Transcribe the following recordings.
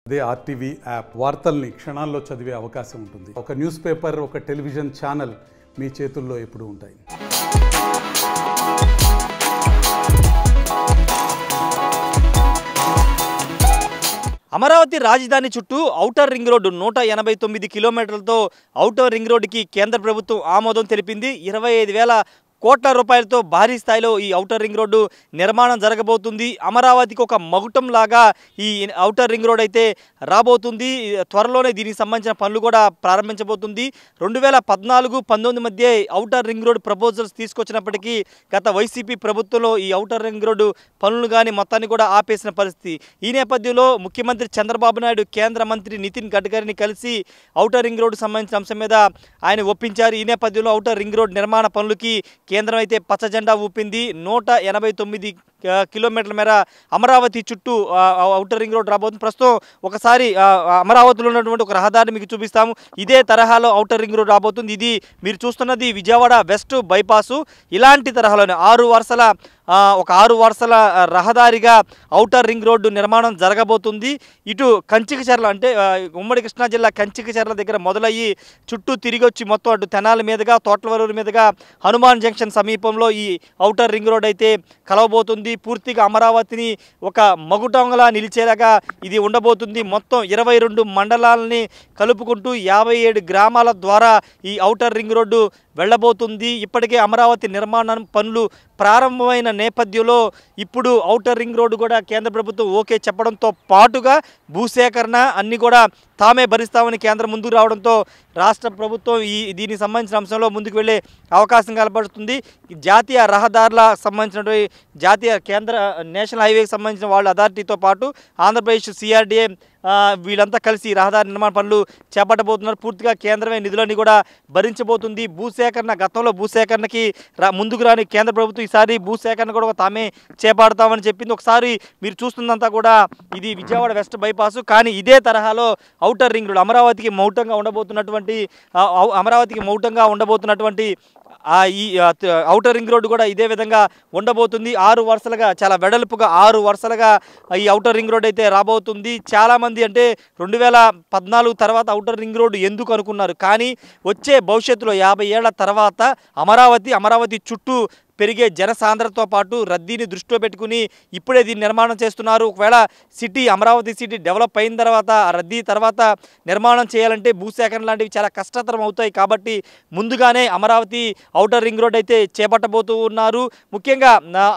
అదే RTV app వార్తల్ని క్షణాల్లో చదివే అవకాశం ఉంటుంది. ఒక న్యూస్ పేపర్, ఒక టెలివిజన్ ఛానల్ మీ చేతుల్లో ఎప్పుడూ ఉంటాయి. అమరావతి రాజధాని చుట్టూ ఔటర్ రింగ్ రోడ్డు 189 కిలోమీటర్లతో ఔటర్ రింగ్ రోడ్డుకి కేంద్ర ప్రభుత్వం ఆమోదం తెలిపింది. 25,000 కోట్ల రూపాయలతో భారీ స్థాయిలో ఈ ఔటర్ రింగ్ రోడ్డు నిర్మాణం జరగబోతుంది. అమరావతికి ఒక మగుటం లాగా ఈ ఔటర్ రింగ్ రోడ్ అయితే రాబోతుంది. త్వరలోనే దీనికి సంబంధించిన పనులు కూడా ప్రారంభించబోతుంది. 2014-19 మధ్య ఔటర్ రింగ్ రోడ్ ప్రపోజల్స్ తీసుకొచ్చినప్పటికీ గత వైసీపీ ప్రభుత్వంలో ఈ ఔటర్ రింగ్ రోడ్డు పనులు కానీ మొత్తాన్ని కూడా ఆపేసిన పరిస్థితి. ఈ నేపథ్యంలో ముఖ్యమంత్రి చంద్రబాబు నాయుడు కేంద్ర మంత్రి నితిన్ గడ్కరీని కలిసి ఔటర్ రింగ్ రోడ్డు సంబంధించిన అంశం మీద ఆయన ఒప్పించారు. ఈ నేపథ్యంలో ఔటర్ రింగ్ రోడ్ నిర్మాణ పనులకి కేంద్రం అయితే పచ్చ జెండా ఊపింది. 189 కిలోమీటర్ల మేర అమరావతి చుట్టూ ఔటర్ రింగ్ రోడ్ రాబోతుంది. ప్రస్తుతం ఒకసారి అమరావతిలో ఉన్నటువంటి ఒక రహదారిని మీకు చూపిస్తాము. ఇదే తరహాలో ఔటర్ రింగ్ రోడ్ రాబోతుంది. ఇది మీరు చూస్తున్నది విజయవాడ వెస్ట్ బైపాసు. ఇలాంటి తరహాలోనే 6 వరుసల రహదారిగా ఔటర్ రింగ్ రోడ్డు నిర్మాణం జరగబోతుంది. ఇటు కంచికచర్ల అంటే ఉమ్మడి కృష్ణా జిల్లా కంచికచర్ల దగ్గర మొదలయ్యి చుట్టూ తిరిగి వచ్చి మొత్తం అటు తెనాలి మీదుగా తోట్లవరూరు మీదుగా హనుమాన్ జంక్షన్ సమీపంలో ఈ ఔటర్ రింగ్ రోడ్ అయితే కలవబోతుంది. పూర్తిగా అమరావతిని ఒక మగుటంలా నిలిచేలాగా ఇది ఉండబోతుంది. మొత్తం 22 మండలాలని కలుపుకుంటూ 57 గ్రామాల ద్వారా ఈ ఔటర్ రింగ్ రోడ్డు వెళ్ళబోతుంది. ఇప్పటికే అమరావతి నిర్మాణం పనులు ప్రారంభమైన నేపథ్యంలో ఇప్పుడు ఔటర్ రింగ్ రోడ్డు కూడా కేంద్ర ప్రభుత్వం ఓకే చెప్పడంతో పాటుగా భూసేకరణ అన్నీ కూడా తామే భరిస్తామని కేంద్రం ముందుకు రావడంతో రాష్ట్ర ప్రభుత్వం దీనికి సంబంధించిన అంశంలో ముందుకు వెళ్ళే అవకాశం కనబడుతుంది. జాతీయ రహదారుల సంబంధించినటువంటి జాతీయ కేంద్ర నేషనల్ హైవేకి సంబంధించిన వాళ్ళ అథారిటీతో పాటు ఆంధ్రప్రదేశ్ సిఆర్డీఏ వీళ్ళంతా కలిసి రహదారి నిర్మాణ పనులు చేపట్టబోతున్నారు. పూర్తిగా కేంద్రమే నిధులన్నీ కూడా భరించబోతుంది. భూసేకరణ గతంలో భూసేకరణకి ముందుకు రాని కేంద్ర ప్రభుత్వం ఈసారి భూసేకరణ కూడా తామే చేపడతామని చెప్పింది. ఒకసారి మీరు చూస్తుందంతా కూడా ఇది విజయవాడ వెస్ట్ బైపాసు. కానీ ఇదే తరహాలో ఔటర్ రింగ్ రోడ్ అమరావతికి మౌటంగా ఉండబోతున్నటువంటి ఈ ఔటర్ రింగ్ రోడ్డు కూడా ఇదే విధంగా ఉండబోతుంది. 6 వరుసలుగా చాలా వెడల్పుగా 6 వరుసలుగా ఈ ఔటర్ రింగ్ రోడ్ అయితే రాబోతుంది. చాలామంది అంటే 2014 తర్వాత ఔటర్ రింగ్ రోడ్డు ఎందుకు అనుకున్నారు. కానీ వచ్చే భవిష్యత్తులో 50 ఏళ్ల తర్వాత అమరావతి చుట్టూ పెరిగే జనసాంద్రతతో పాటు రద్దీని దృష్టిలో పెట్టుకుని ఇప్పుడే దీన్ని నిర్మాణం చేస్తున్నారు. ఒకవేళ అమరావతి సిటీ డెవలప్ అయిన తర్వాత రద్దీ తర్వాత నిర్మాణం చేయాలంటే భూసేకరణ లాంటివి చాలా కష్టతరం అవుతాయి. కాబట్టి ముందుగానే అమరావతి ఔటర్ రింగ్ రోడ్ అయితే చేపట్టబోతూ ఉన్నారు. ముఖ్యంగా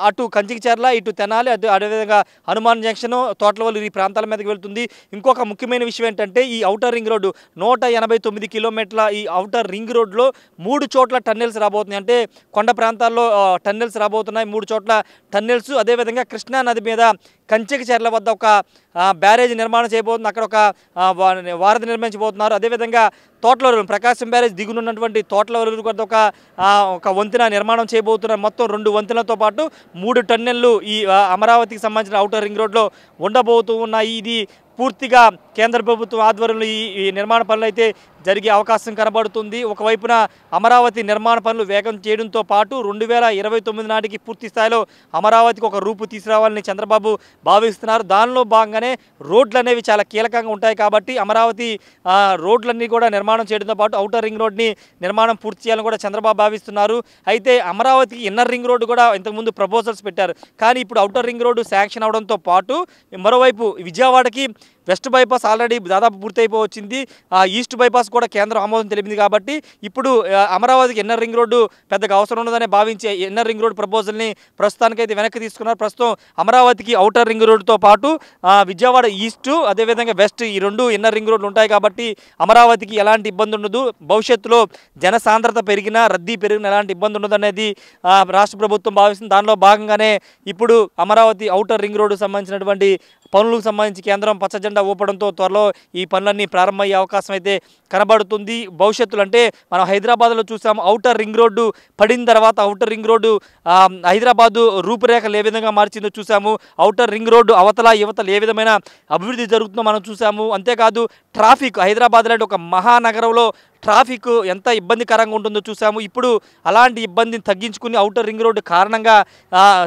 అటు కంచికచర్ల, ఇటు తెనాలి, అదేవిధంగా హనుమాన్ జంక్షన్, తోట్లవల్లి ఈ ప్రాంతాల మీదకి వెళ్తుంది. ఇంకొక ముఖ్యమైన విషయం ఏంటంటే ఈ ఔటర్ రింగ్ రోడ్డు 189 కిలోమీటర్ల ఈ ఔటర్ రింగ్ రోడ్లో 3 చోట్ల టన్నెల్స్ రాబోతున్నాయి. అంటే కొండ ప్రాంతాల్లో టన్నెల్స్ రాబోతున్నాయి. 3 చోట్ల టన్నెల్స్. అదేవిధంగా కృష్ణా నది మీద కంచికచర్ల వద్ద ఒక బ్యారేజ్ నిర్మాణం చేయబోతుంది. అక్కడ ఒక వారధి నిర్మించబోతున్నారు. అదేవిధంగా తోట్లవరూరు ప్రకాశం బ్యారేజ్ దిగునున్నటువంటి తోట్లవరూరు వద్ద ఒక వంతెన నిర్మాణం చేయబోతున్నారు. మొత్తం 2 వంతెనలతో పాటు 3 టన్నెల్లు ఈ అమరావతికి సంబంధించిన ఔటర్ రింగ్ రోడ్లో ఉండబోతూ ఉన్నాయి. ఇది పూర్తిగా కేంద్ర ప్రభుత్వం ఆధ్వర్యంలో ఈ నిర్మాణ పనులు అయితే జరిగే అవకాశం కనబడుతుంది. ఒకవైపున అమరావతి నిర్మాణ పనులు వేగం చేయడంతో పాటు 2029 నాటికి పూర్తి స్థాయిలో అమరావతికి ఒక రూపు తీసుకురావాలని చంద్రబాబు భావిస్తున్నారు. దానిలో భాగంగానే రోడ్లు అనేవి చాలా కీలకంగా ఉంటాయి. కాబట్టి అమరావతి రోడ్లన్నీ కూడా నిర్మాణం చేయడంతో పాటు ఔటర్ రింగ్ రోడ్ని నిర్మాణం పూర్తి చేయాలని కూడా చంద్రబాబు భావిస్తున్నారు. అయితే అమరావతికి ఇన్నర్ రింగ్ రోడ్డు కూడా ఇంతకుముందు ప్రపోజల్స్ పెట్టారు. కానీ ఇప్పుడు ఔటర్ రింగ్ రోడ్డు శాంక్షన్ అవడంతో పాటు మరోవైపు విజయవాడకి వెస్ట్ బైపాస్ ఆల్రెడీ దాదాపు పూర్తయిపోవచ్చింది. ఈస్ట్ బైపాస్ కూడా కేంద్రం ఆమోదం తెలిపింది. కాబట్టి ఇప్పుడు అమరావతికి ఇన్నర్ రింగ్ రోడ్డు పెద్దగా అవసరం ఉండదని భావించే ఇన్నర్ రింగ్ రోడ్ ప్రపోజల్ని ప్రస్తుతానికైతే వెనక్కి తీసుకున్నారు. ప్రస్తుతం అమరావతికి ఔటర్ రింగ్ రోడ్డుతో పాటు విజయవాడ ఈస్ట్ అదేవిధంగా వెస్ట్ ఈ 2 ఇన్నర్ రింగ్ రోడ్లు ఉంటాయి. కాబట్టి అమరావతికి ఎలాంటి ఇబ్బంది ఉండదు. భవిష్యత్తులో జనసాంద్రత పెరిగినా రద్దీ పెరిగినా ఎలాంటి ఇబ్బంది ఉండదు అనేది రాష్ట్ర ప్రభుత్వం భావిస్తుంది. దానిలో భాగంగానే ఇప్పుడు అమరావతి ఔటర్ రింగ్ రోడ్డు సంబంధించినటువంటి పనులకు సంబంధించి కేంద్రం పచ్చ జెండా ఊపడంతో త్వరలో ఈ పనులన్నీ ప్రారంభమయ్యే అవకాశం అయితే కనబడుతుంది. భవిష్యత్తులో అంటే మనం హైదరాబాద్లో చూసాం ఔటర్ రింగ్ రోడ్డు పడిన తర్వాత ఔటర్ రింగ్ రోడ్డు హైదరాబాదు రూపురేఖలు ఏ విధంగా మార్చిందో చూసాము. ఔటర్ రింగ్ రోడ్డు అవతల యువతల ఏ విధమైన అభివృద్ధి జరుగుతుందో మనం చూసాము. అంతేకాదు ట్రాఫిక్ హైదరాబాద్ లాంటి ఒక మహానగరంలో ట్రాఫిక్ ఎంత ఇబ్బందికరంగా ఉంటుందో చూసాము. ఇప్పుడు అలాంటి ఇబ్బందిని తగ్గించుకుని ఔటర్ రింగ్ రోడ్డు కారణంగా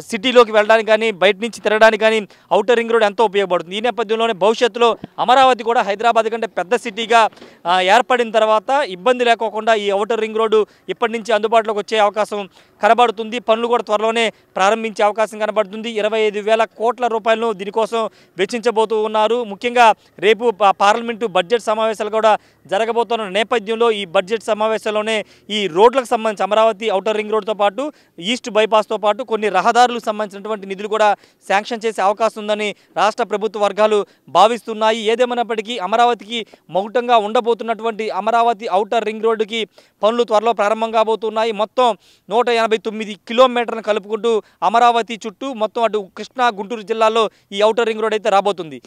సిటీలోకి వెళ్ళడానికి కానీ బయట నుంచి తిరగడానికి కానీ ఔటర్ రింగ్ రోడ్ ఎంతో ఉపయోగపడుతుంది. ఈ నేపథ్యంలోనే భవిష్యత్తులో అమరావతి కూడా హైదరాబాద్ కంటే పెద్ద సిటీగా ఏర్పడిన తర్వాత ఇబ్బంది లేకోకుండా ఈ ఔటర్ రింగ్ రోడ్డు ఇప్పటి నుంచి అందుబాటులోకి వచ్చే అవకాశం కనబడుతుంది. పనులు కూడా త్వరలోనే ప్రారంభించే అవకాశం కనబడుతుంది. 25,000 కోట్ల రూపాయలను దీనికోసం వెచ్చించబోతూ ఉన్నారు. ముఖ్యంగా రేపు పార్లమెంటు బడ్జెట్ సమావేశాలు కూడా జరగబోతున్న నేపథ్యంలో ఈ బడ్జెట్ సమావేశాల్లోనే ఈ రోడ్లకు సంబంధించి అమరావతి ఔటర్ రింగ్ రోడ్తో పాటు ఈస్ట్ బైపాస్తో పాటు కొన్ని రహదారులకు సంబంధించినటువంటి నిధులు కూడా శాంక్షన్ చేసే అవకాశం ఉందని రాష్ట్ర ప్రభుత్వ వర్గాలు భావిస్తున్నాయి. ఏదేమైనప్పటికీ అమరావతికి మౌటంగా ఉండబోతున్నటువంటి అమరావతి ఔటర్ రింగ్ రోడ్డుకి పనులు త్వరలో ప్రారంభం కాబోతున్నాయి. మొత్తం 189 కిలోమీటర్లను కలుపుకుంటూ అమరావతి చుట్టూ మొత్తం అటు కృష్ణా గుంటూరు జిల్లాలో ఈ ఔటర్ రింగ్ రోడ్ అయితే రాబోతుంది.